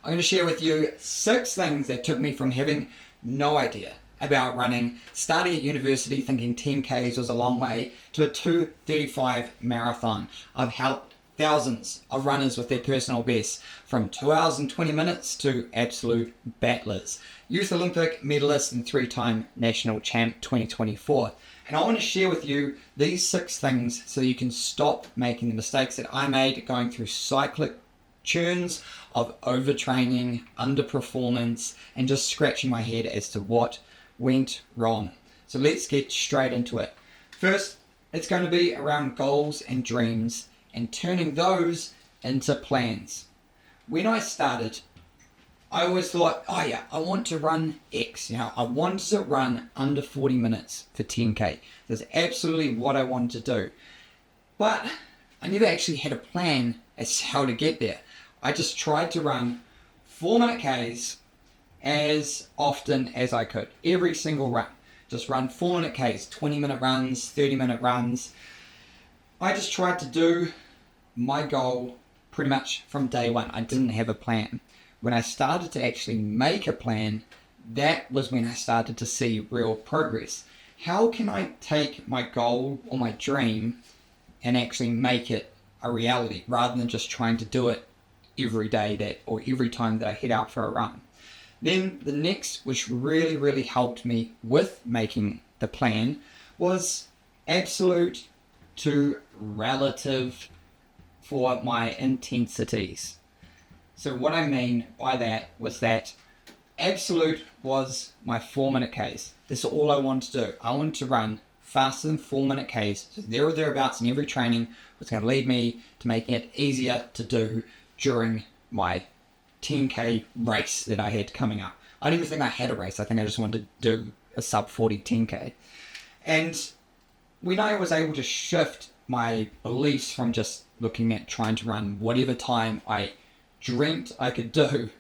I'm going to share with you 6 things that took me from having no idea about running, starting at university thinking 10Ks was a long way, to a 2:35 marathon. I've helped thousands of runners with their personal bests, from 2 hours and 20 minutes to absolute battlers. Youth Olympic medalist and 3-time national champ 2024. And I want to share with you these 6 things so you can stop making the mistakes that I made going through cyclic churns of overtraining, underperformance, and just scratching my head as to what went wrong. So let's get straight into it. First, it's going to be around goals and dreams and turning those into plans. When I started, I always thought, I want to run X. I wanted to run under 40 minutes for 10K. That's absolutely what I wanted to do. But I never actually had a plan as to how to get there. I just tried to run 4-minute Ks as often as I could. Every single run. Just run 4-minute Ks, 20-minute runs, 30-minute runs. I just tried to do my goal pretty much from day one. I didn't have a plan. When I started to actually make a plan, that was when I started to see real progress. How can I take my goal or my dream and actually make it a reality rather than just trying to do it every day or every time that I head out for a run? Then the next, which really helped me with making the plan, was absolute to relative for my intensities. So what I mean by that was that absolute was my 4-minute Ks. This is all I wanted to do. I wanted to run faster than 4-minute Ks. So there or thereabouts in every training was going to lead me to making it easier to do during my 10K race that I had coming up. I didn't even think I had a race. I think I just wanted to do a sub 40 10K. And when I was able to shift my beliefs from just looking at trying to run whatever time I dreamt I could do,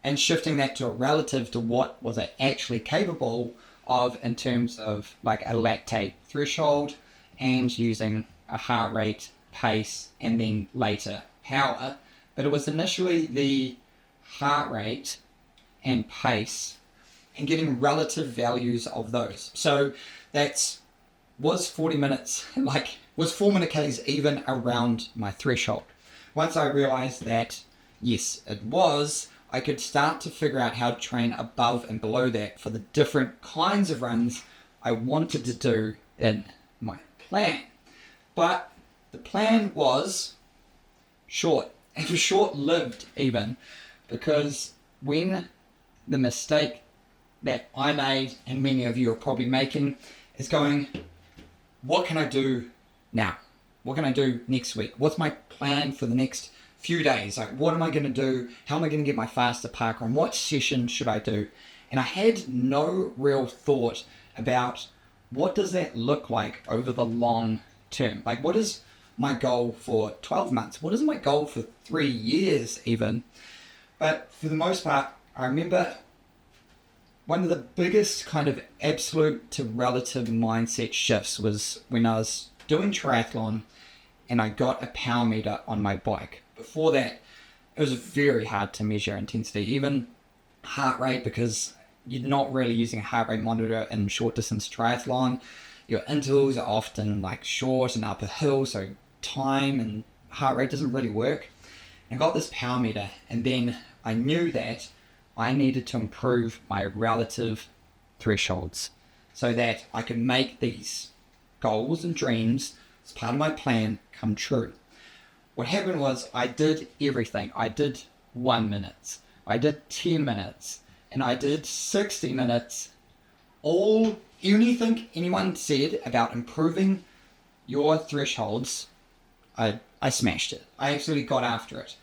and shifting that to a relative to what was I actually capable of in terms of like a lactate threshold and using a heart rate, pace, and then later power. But it was initially the heart rate and pace and getting relative values of those. So was 40 minutes, was 4-minute Ks even around my threshold? Once I realized that, yes, it was, I could start to figure out how to train above and below that for the different kinds of runs I wanted to do in my plan. But the plan was short. It was short-lived even, because when the mistake that I made, and many of you are probably making, is going, what can I do now? What can I do next week? What's my plan for the next few days? Like, what am I going to do? How am I going to get my faster park run? What session should I do? And I had no real thought about what does that look like over the long term? Like, what is my goal for 12 months? What is my goal for 3 years even? But for the most part, I remember one of the biggest kind of absolute to relative mindset shifts was when I was doing triathlon and I got a power meter on my bike. Before that, it was very hard to measure intensity, even heart rate, because you're not really using a heart rate monitor in short distance triathlon. Your intervals are often like short and upper hill, so time and heart rate doesn't really work. I got this power meter, and then I knew that I needed to improve my relative thresholds so that I could make these goals and dreams as part of my plan come true. What happened was I did everything. I did 1 minute, I did 10 minutes, and I did 60 minutes. Anything anyone said about improving your thresholds, I smashed it. I absolutely got after it.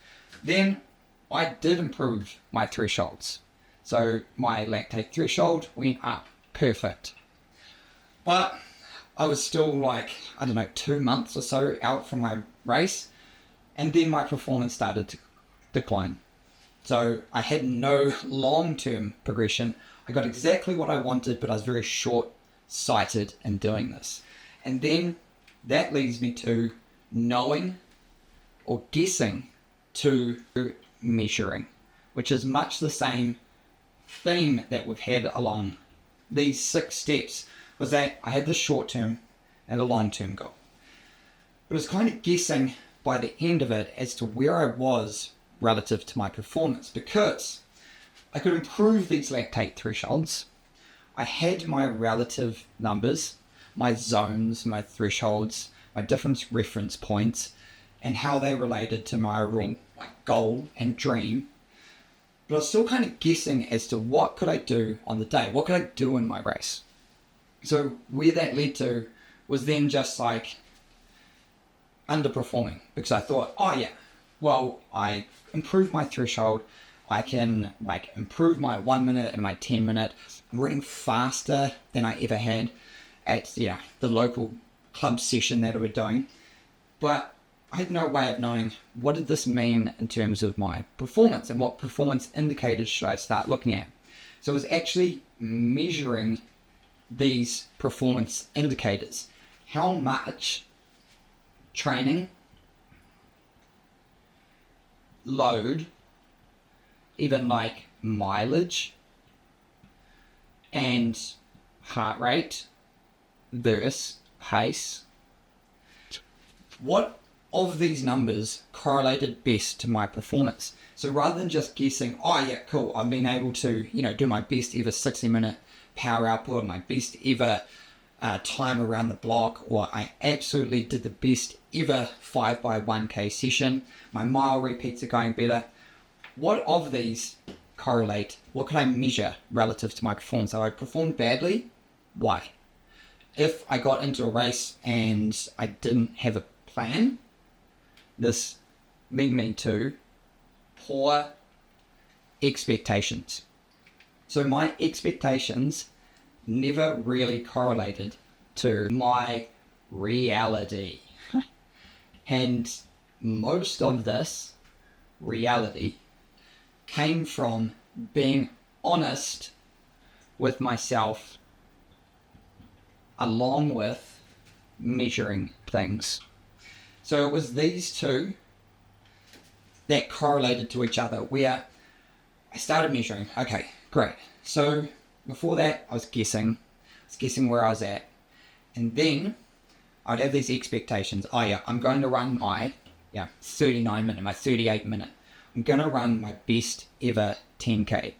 Then I did improve my thresholds. So my lactate threshold went up. Perfect. But I was still 2 months or so out from my race. And then my performance started to decline. So I had no long-term progression. I got exactly what I wanted, but I was very short-sighted in doing this. And then that leads me to knowing or guessing to measuring. which is much the same theme that we've had along these 6 steps, was that I had the short-term and a long-term goal. But I was kind of guessing by the end of it as to where I was relative to my performance, because I could improve these lactate thresholds. I had my relative numbers, my zones, my thresholds, my different reference points, and how they related to my overall goal and dream. But I was still kind of guessing as to what could I do on the day, what could I do in my race. So where that led to was then just like underperforming, because I thought, oh yeah, well, I improved my threshold, I can improve my 1 minute and my 10 minute. I'm running faster than I ever had at the local club session that I was doing. But I had no way of knowing what did this mean in terms of my performance and what performance indicators should I start looking at. So I was actually measuring these performance indicators. How much training, load, even like mileage and heart rate versus pace. What of these numbers correlated best to my performance? So rather than just guessing, oh yeah, cool, I've been able to, do my best ever 60-minute power output, my best ever time around the block, or I absolutely did the best ever 5x1k session, my mile repeats are going better. What of these correlate? What can I measure relative to my performance? So I performed badly, why? If I got into a race and I didn't have a plan, this led me to poor expectations. So my expectations never really correlated to my reality. And most of this reality came from being honest with myself along with measuring things. So it was these two that correlated to each other, where I started measuring. Okay, great. So before that, I was guessing where I was at. And then I'd have these expectations. Oh yeah, I'm going to run my 39 minute, my 38 minute. I'm going to run my best ever 10K.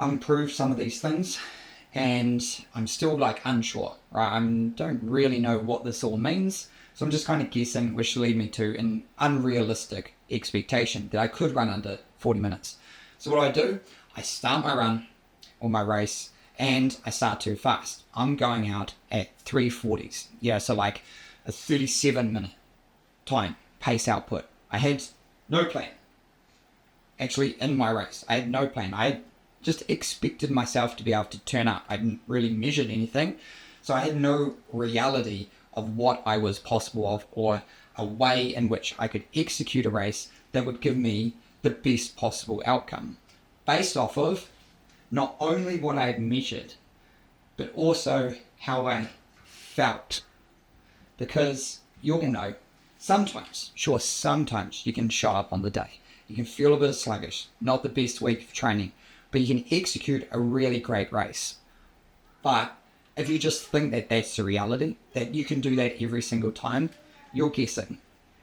I've improved some of these things and I'm still unsure, right? I don't really know what this all means. So I'm just kind of guessing, which lead me to an unrealistic expectation that I could run under 40 minutes. So what do? I start my run or my race and I start too fast. I'm going out at 3:40s. Yeah, so a 37 minute time, pace output. I had no plan. Actually, in my race, I had no plan. I just expected myself to be able to turn up. I didn't really measure anything. So I had no reality of what I was possible of, or a way in which I could execute a race that would give me the best possible outcome, based off of not only what I had measured, but also how I felt. Because you'll know, sometimes you can show up on the day. You can feel a bit sluggish, not the best week of training, but you can execute a really great race. But if you just think that that's the reality, that you can do that every single time, you're guessing.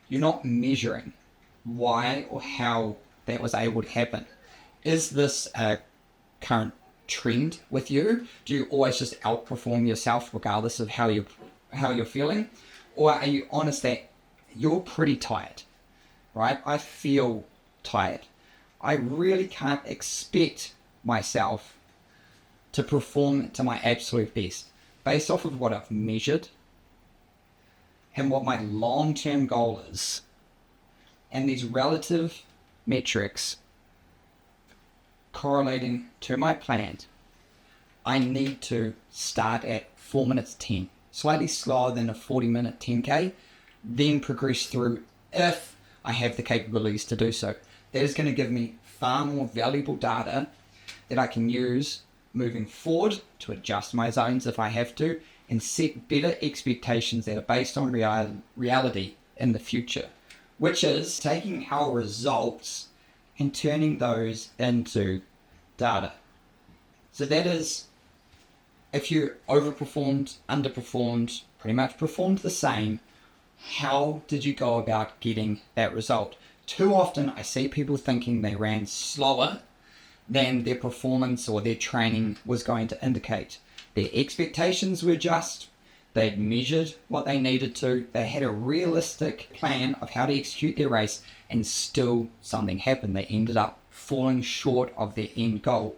You're not measuring why or how that was able to happen. Is this a current trend with you? Do you always just outperform yourself regardless of how you're feeling? Or are you honest that you're pretty tired, right? I feel tired. I really can't expect myself to perform to my absolute best based off of what I've measured and what my long-term goal is. And these relative metrics correlating to my plan, I need to start at 4 minutes 10, slightly slower than a 40-minute 10K, then progress through if I have the capabilities to do so. That is going to give me far more valuable data that I can use moving forward to adjust my zones if I have to, and set better expectations that are based on reality in the future, which is taking our results and turning those into data. So that is, if you overperformed, underperformed, pretty much performed the same, how did you go about getting that result? Too often I see people thinking they ran slower than their performance or their training was going to indicate. Their expectations were just, they'd measured what they needed to, they had a realistic plan of how to execute their race, and still something happened. They ended up falling short of their end goal.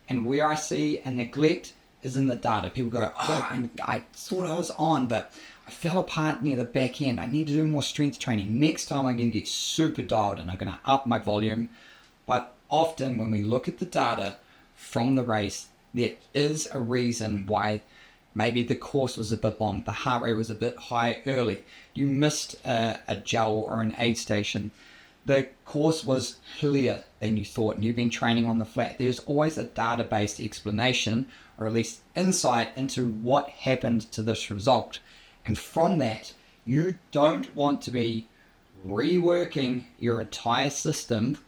And where I see a neglect is in the data. People go, I thought I was on, but I fell apart near the back end. I need to do more strength training. Next time I'm going to get super dialed and I'm going to up my volume. But often when we look at the data from the race, there is a reason why maybe the course was a bit long, the heart rate was a bit high early, you missed a gel or an aid station, the course was hillier than you thought, and you've been training on the flat. There's always a data-based explanation, or at least insight into what happened to this result. And from that, you don't want to be reworking your entire system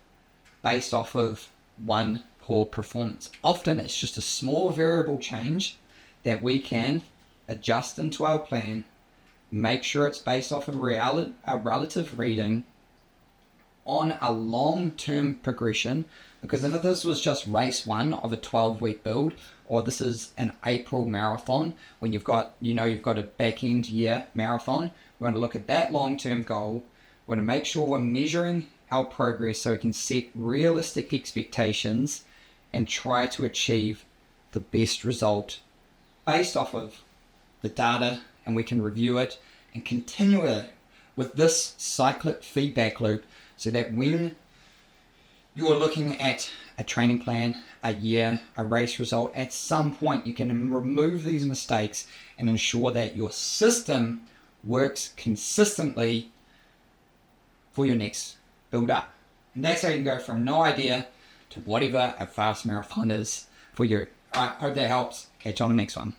based off of one poor performance. Often it's just a small variable change that we can adjust into our plan, make sure it's based off of a relative reading on a long-term progression. Because if this was just race one of a 12-week build, or this is an April marathon, when you've got a back-end year marathon, we're going to look at that long-term goal. We're going to make sure we're measuring our progress so we can set realistic expectations and try to achieve the best result based off of the data, and we can review it and continue it with this cyclic feedback loop, so that when you're looking at a training plan, a year, a race result, at some point you can remove these mistakes and ensure that your system works consistently for your next build up. And that's how you can go from no idea to whatever a fast marathon is for you. Alright, hope that helps. Catch you on the next one.